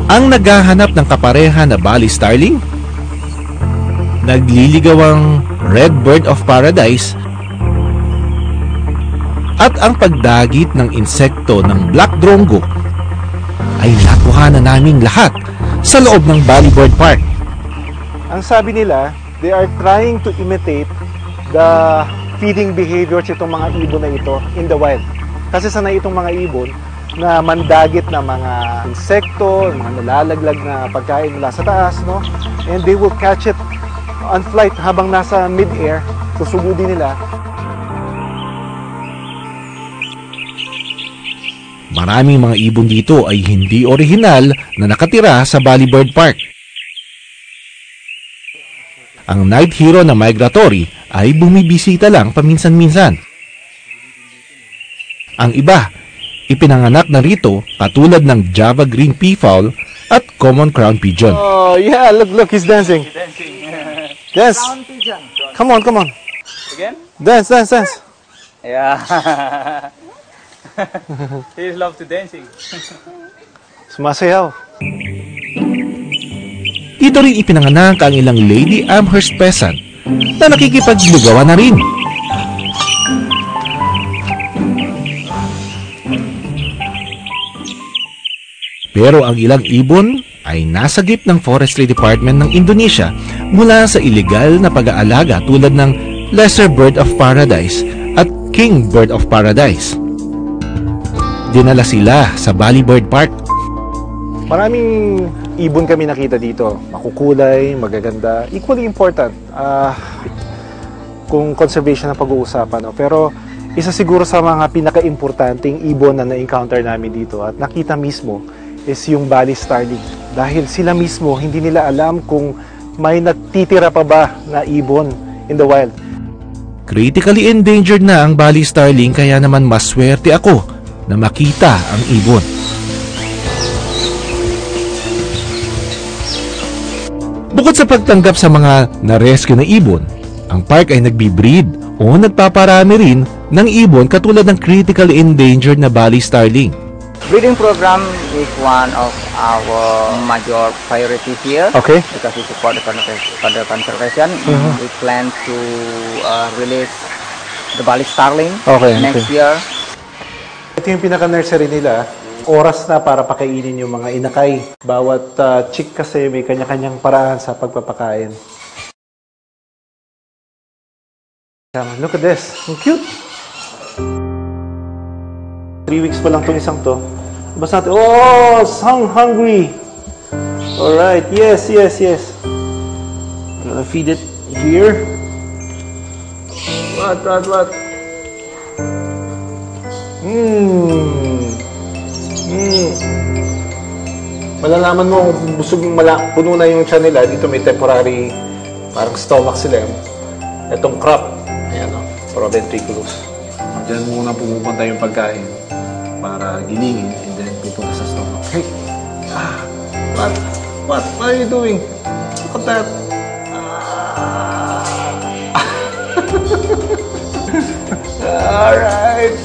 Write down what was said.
Ang naghahanap ng kapareha na Bali Starling, nagliligawang Red Bird of Paradise, at ang pagdagit ng insekto ng Black Drongo ay nakuha na naming lahat sa loob ng Bali Bird Park. Ang sabi nila, they are trying to imitate the feeding behaviors itong mga ibon na ito in the wild. Kasi sanay itong mga ibon na mandagit na mga insekto, mga nalalaglag na pagkain mula sa taas, no? And they will catch it on flight habang nasa mid-air, susugudin nila. Maraming mga ibon dito ay hindi orihinal na nakatira sa Bali Bird Park. Ang night hero na migratory ay bumibisita lang paminsan-minsan. Ang iba, ipinanganak na rito katulad ng Java Green Peafowl at Common Crown Pigeon. Oh yeah, look, he's dancing. He's dancing. Dance. Crown pigeon. Come on. Again? Dance. Yeah. He loves to dancing. Sumasayaw. Dito rin ipinanganak ang ilang Lady Amherst Pheasant na nakikipagligawan na rin. Pero ang ilang ibon ay nasagip ng Forestry Department ng Indonesia mula sa ilegal na pag-aalaga tulad ng Lesser Bird of Paradise at King Bird of Paradise. Dinala sila sa Bali Bird Park. Maraming ibon kami nakita dito. Makukulay, magaganda. Equally important kung conservation ang pag-uusapan. No? Pero isa siguro sa mga pinaka-importanting ibon na na-encounter namin dito at nakita mismo is yung Bali Starling. Dahil sila mismo, hindi nila alam kung may nagtitira pa ba na ibon in the wild. Critically endangered na ang Bali Starling kaya naman maswerte ako na makita ang ibon. Bukod sa pagtanggap sa mga na-rescue na ibon, ang park ay nagbi-breed o nagpaparami rin ng ibon katulad ng critically endangered na Bali Starling. Breeding program is one of our major priority here. Okay. Because we support the conservation. We plan to release the Bali Starling next year. Ito yung pinaka-nursery nila. Oras na para pakainin yung mga inakay. Bawat chick kasi may kanya-kanyang paraan sa pagpapakain. Look at this. Ang cute. 3 weeks pa lang itong isang to. Basta natin. Oh, so hungry. Alright. Yes. I'm gonna feed it here. What? Malalaman mo kung busog puno na yung tiyan nila. Dito may temporary parang stomach sila. Itong crop. Ayan o. Proventriculus. Diyan muna pumupunta yung pagkain para gilingin and then pupunta sa stomach. Hey! What are you doing? Look at that! Alright!